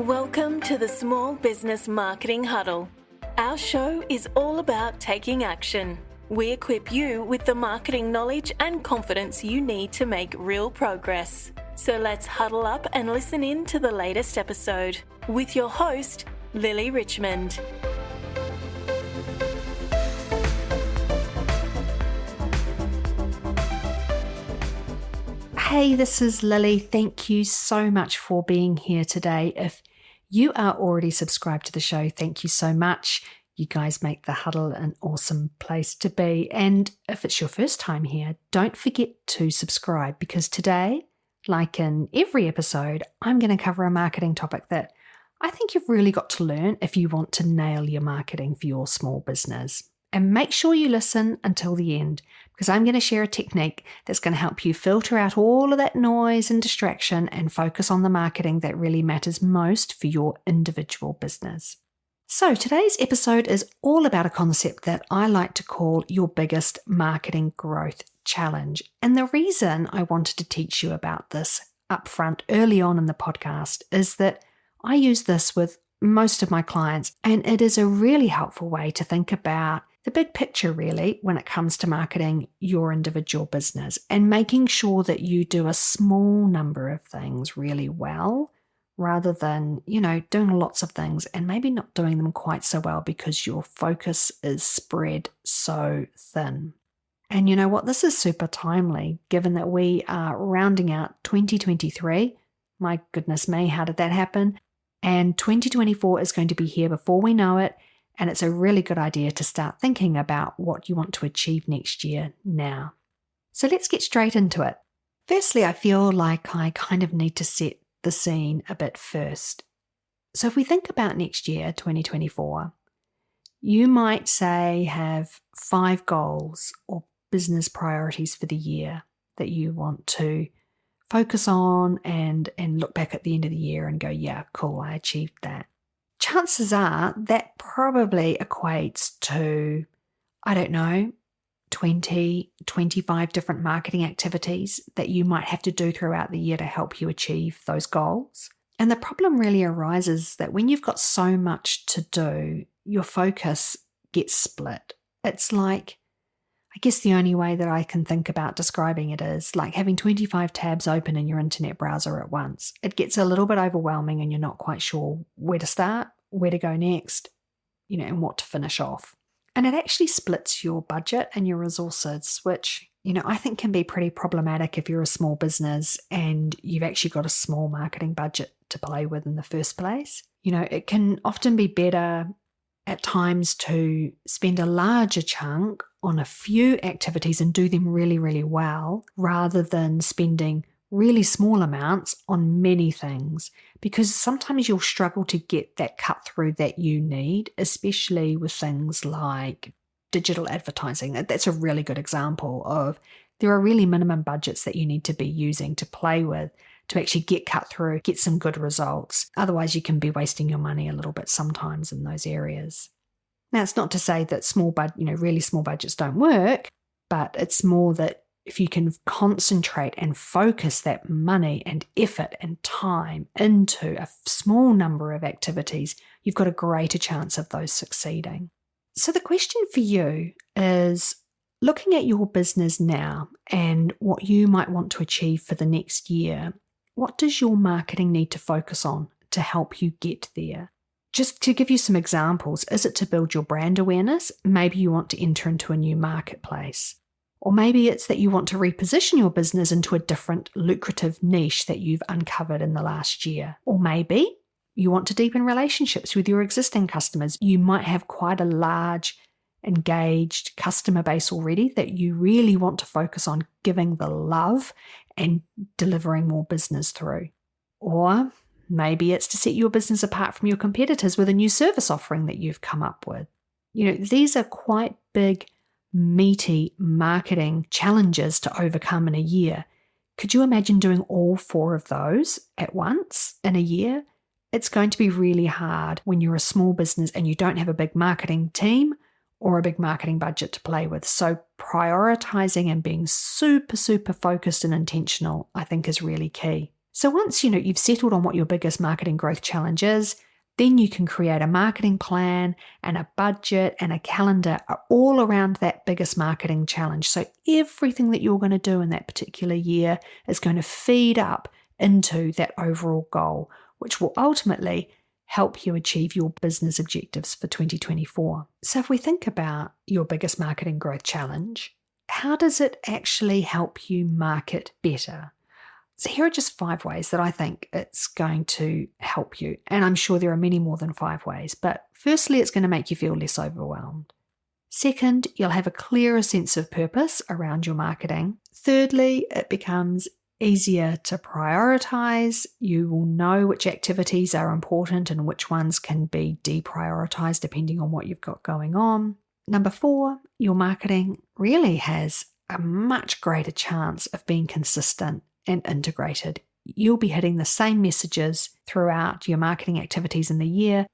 Welcome to the Small Business Marketing Huddle. Our show is all about taking action. We equip you with the marketing knowledge and confidence you need to make real progress. So let's huddle up and listen in to the latest episode with your host, Lily Richmond. Hey, this is Lily. Thank you so much for being here today. If you are already subscribed to the show, thank you so much. You guys make the Huddle an awesome place to be. And if it's your first time here, don't forget to subscribe, because today, like in every episode, I'm going to cover a marketing topic that I think you've really got to learn if you want to nail your marketing for your small business. And make sure you listen until the end, because I'm going to share a technique that's going to help you filter out all of that noise and distraction and focus on the marketing that really matters most for your individual business. So today's episode is all about a concept that I like to call your biggest marketing growth challenge. And the reason I wanted to teach you about this upfront early on in the podcast is that I use this with most of my clients, and it is a really helpful way to think about the big picture, really, when it comes to marketing your individual business and making sure that you do a small number of things really well, rather than, doing lots of things and maybe not doing them quite so well because your focus is spread so thin. And you know what? This is super timely, given that we are rounding out 2023. My goodness me, how did that happen? And 2024 is going to be here before we know it. And it's a really good idea to start thinking about what you want to achieve next year now. So let's get straight into it. Firstly, I feel like I kind of need to set the scene a bit first. So if we think about next year, 2024, you might say have 5 goals or business priorities for the year that you want to focus on and look back at the end of the year and go, yeah, cool, I achieved that. Chances are that probably equates to, 20, 25 different marketing activities that you might have to do throughout the year to help you achieve those goals. And the problem really arises that when you've got so much to do, your focus gets split. It's like, I guess the only way that I can think about describing it is like having 25 tabs open in your internet browser at once. It gets a little bit overwhelming and you're not quite sure where to start, where to go next, and what to finish off. And it actually splits your budget and your resources, which, I think can be pretty problematic if you're a small business and you've actually got a small marketing budget to play with in the first place. It can often be better at times to spend a larger chunk on a few activities and do them really, really well, rather than spending really small amounts on many things, because sometimes you'll struggle to get that cut through that you need, especially with things like digital advertising. That's a really good example of there are really minimum budgets that you need to be using to play with to actually get cut through, get some good results. Otherwise, you can be wasting your money a little bit sometimes in those areas. Now, it's not to say that really small budgets don't work, but it's more that if you can concentrate and focus that money and effort and time into a small number of activities, you've got a greater chance of those succeeding. So the question for you is, looking at your business now and what you might want to achieve for the next year, what does your marketing need to focus on to help you get there? Just to give you some examples, is it to build your brand awareness? Maybe you want to enter into a new marketplace. Or maybe it's that you want to reposition your business into a different lucrative niche that you've uncovered in the last year. Or maybe you want to deepen relationships with your existing customers. You might have quite a large, engaged customer base already that you really want to focus on giving the love and delivering more business through. Or maybe it's to set your business apart from your competitors with a new service offering that you've come up with. These are quite big, meaty marketing challenges to overcome in a year. Could you imagine doing all 4 of those at once in a year? It's going to be really hard when you're a small business and you don't have a big marketing team or a big marketing budget to play with. So prioritizing and being super, super focused and intentional, I think, is really key. So once you've settled on what your biggest marketing growth challenge is, then you can create a marketing plan and a budget and a calendar all around that biggest marketing challenge. So everything that you're going to do in that particular year is going to feed up into that overall goal, which will ultimately help you achieve your business objectives for 2024. So if we think about your biggest marketing growth challenge, how does it actually help you market better? So here are just 5 ways that I think it's going to help you. And I'm sure there are many more than 5 ways. But firstly, it's going to make you feel less overwhelmed. Second, you'll have a clearer sense of purpose around your marketing. Thirdly, it becomes easier to prioritize. You will know which activities are important and which ones can be deprioritized depending on what you've got going on. Number 4, your marketing really has a much greater chance of being consistent and integrated. You'll be hitting the same messages throughout your marketing activities in the year.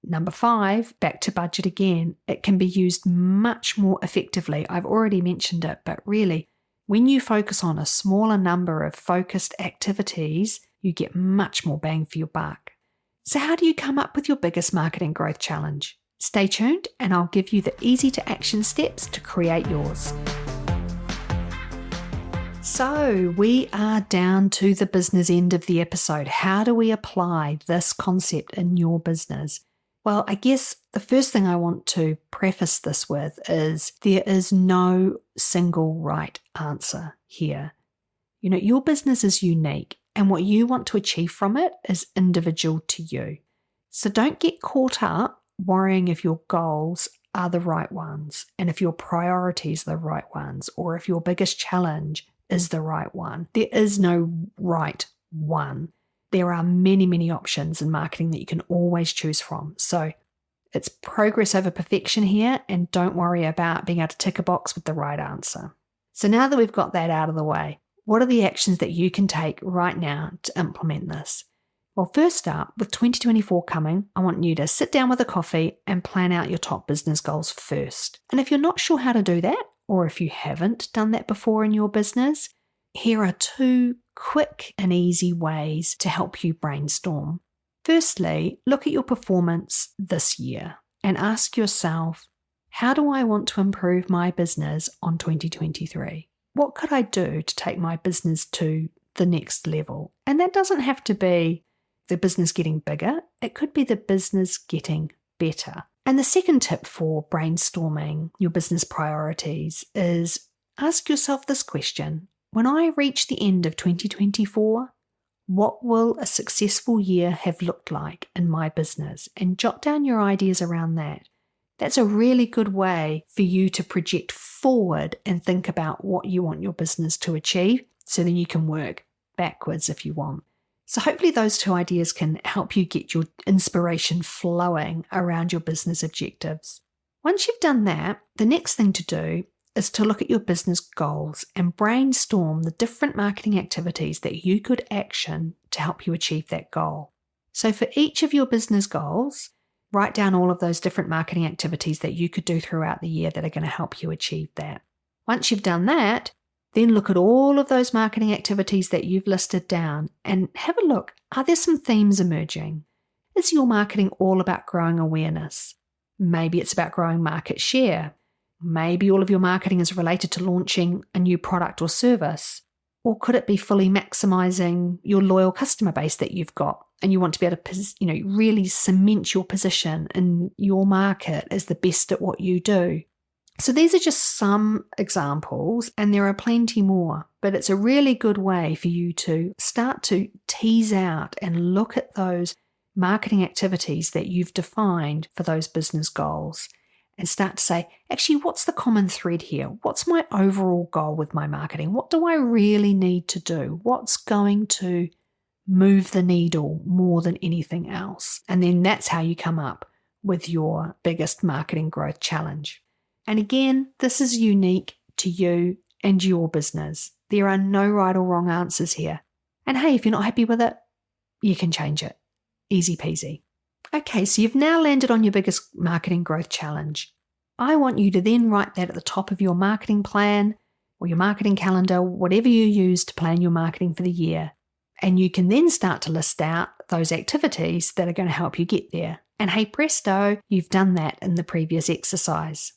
Number 5, back to budget again. It can be used much more effectively. I've already mentioned it, but really, when you focus on a smaller number of focused activities, you get much more bang for your buck. So how do you come up with your biggest marketing growth challenge? Stay tuned and I'll give you the easy to action steps to create yours. So we are down to the business end of the episode. How do we apply this concept in your business? Well, I guess the first thing I want to preface this with is there is no single right answer here. Your business is unique and what you want to achieve from it is individual to you. So don't get caught up worrying if your goals are the right ones and if your priorities are the right ones or if your biggest challenge is the right one. There is no right one. There are many, many options in marketing that you can always choose from. So it's progress over perfection here, and don't worry about being able to tick a box with the right answer. So now that we've got that out of the way, what are the actions that you can take right now to implement this? Well, first up, with 2024 coming, I want you to sit down with a coffee and plan out your top business goals first. And if you're not sure how to do that, or if you haven't done that before in your business, here are 2 quick and easy ways to help you brainstorm. Firstly, look at your performance this year and ask yourself, how do I want to improve my business on 2023? What could I do to take my business to the next level? And that doesn't have to be the business getting bigger. It could be the business getting better. And the second tip for brainstorming your business priorities is ask yourself this question. When I reach the end of 2024, what will a successful year have looked like in my business? And jot down your ideas around that. That's a really good way for you to project forward and think about what you want your business to achieve, so then you can work backwards if you want. So hopefully those 2 ideas can help you get your inspiration flowing around your business objectives. Once you've done that, the next thing to do is to look at your business goals and brainstorm the different marketing activities that you could action to help you achieve that goal. So for each of your business goals, write down all of those different marketing activities that you could do throughout the year that are going to help you achieve that. Once you've done that, then look at all of those marketing activities that you've listed down and have a look. Are there some themes emerging? Is your marketing all about growing awareness? Maybe it's about growing market share. Maybe all of your marketing is related to launching a new product or service. Or could it be fully maximizing your loyal customer base that you've got and you want to be able to really cement your position in your market as the best at what you do? So these are just some examples, and there are plenty more, but it's a really good way for you to start to tease out and look at those marketing activities that you've defined for those business goals and start to say, actually, what's the common thread here? What's my overall goal with my marketing? What do I really need to do? What's going to move the needle more than anything else? And then that's how you come up with your biggest marketing growth challenge. And again, this is unique to you and your business. There are no right or wrong answers here. And hey, if you're not happy with it, you can change it. Easy peasy. Okay, so you've now landed on your biggest marketing growth challenge. I want you to then write that at the top of your marketing plan or your marketing calendar, whatever you use to plan your marketing for the year. And you can then start to list out those activities that are going to help you get there. And hey presto, you've done that in the previous exercise.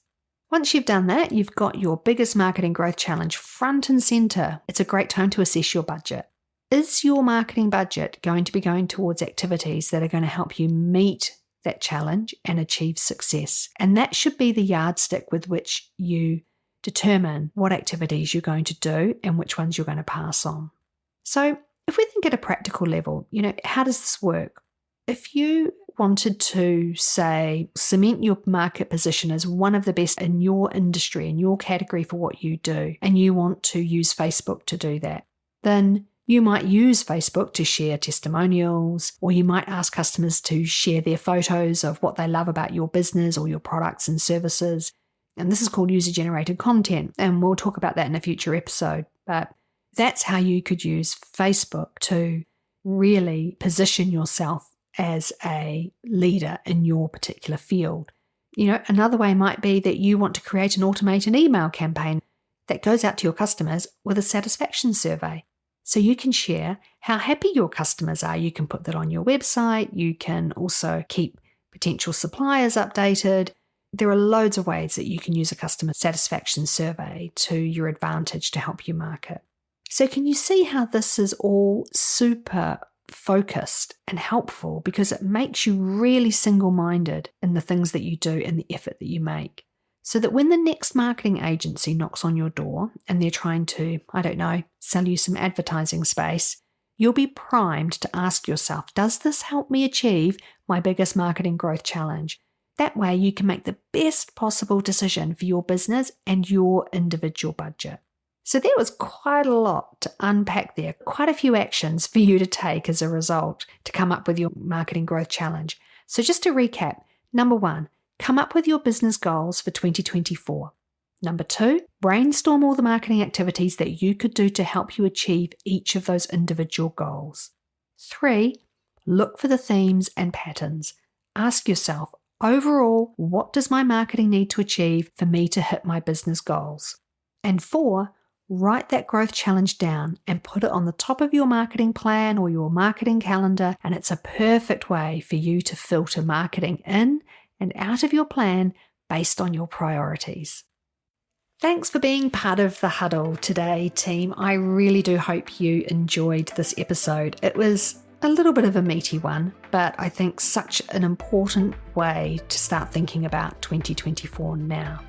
Once you've done that, you've got your biggest marketing growth challenge front and center. It's a great time to assess your budget. Is your marketing budget going to be going towards activities that are going to help you meet that challenge and achieve success? And that should be the yardstick with which you determine what activities you're going to do and which ones you're going to pass on. So if we think at a practical level, how does this work? If you wanted to, say, cement your market position as one of the best in your industry, in your category for what you do, and you want to use Facebook to do that, then you might use Facebook to share testimonials, or you might ask customers to share their photos of what they love about your business or your products and services. And this is called user-generated content, and we'll talk about that in a future episode. But that's how you could use Facebook to really position yourself as a leader in your particular field. Another way might be that you want to create an automated email campaign that goes out to your customers with a satisfaction survey. So you can share how happy your customers are. You can put that on your website. You can also keep potential suppliers updated. There are loads of ways that you can use a customer satisfaction survey to your advantage to help you market. So can you see how this is all super focused and helpful, because it makes you really single-minded in the things that you do and the effort that you make, so that when the next marketing agency knocks on your door and they're trying to, sell you some advertising space, you'll be primed to ask yourself, does this help me achieve my biggest marketing growth challenge? That way you can make the best possible decision for your business and your individual budget. So there was quite a lot to unpack there, quite a few actions for you to take as a result to come up with your marketing growth challenge. So just to recap, number 1, come up with your business goals for 2024. Number 2, brainstorm all the marketing activities that you could do to help you achieve each of those individual goals. 3, look for the themes and patterns. Ask yourself, overall, what does my marketing need to achieve for me to hit my business goals? And 4, write that growth challenge down and put it on the top of your marketing plan or your marketing calendar, and it's a perfect way for you to filter marketing in and out of your plan based on your priorities. Thanks for being part of the huddle today, team. I really do hope you enjoyed this episode. It was a little bit of a meaty one, but I think such an important way to start thinking about 2024 now.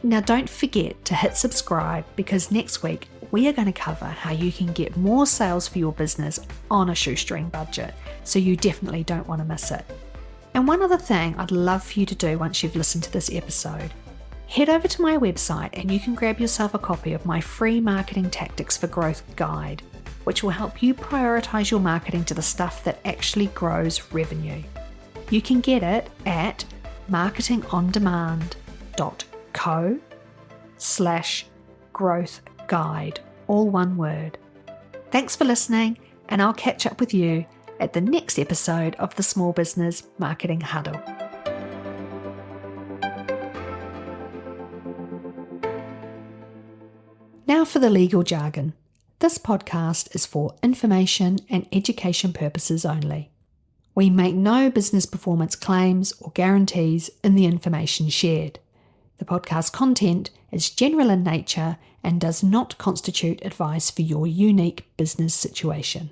Now, don't forget to hit subscribe, because next week we are going to cover how you can get more sales for your business on a shoestring budget, so you definitely don't want to miss it. And one other thing I'd love for you to do once you've listened to this episode, head over to my website and you can grab yourself a copy of my free Marketing Tactics for Growth guide, which will help you prioritize your marketing to the stuff that actually grows revenue. You can get it at marketingondemand.co/growth guide, all one word. Thanks for listening, and I'll catch up with you at the next episode of the Small Business Marketing Huddle. Now for the legal jargon. This podcast is for information and education purposes only. We make no business performance claims or guarantees in the information shared. The podcast content is general in nature and does not constitute advice for your unique business situation.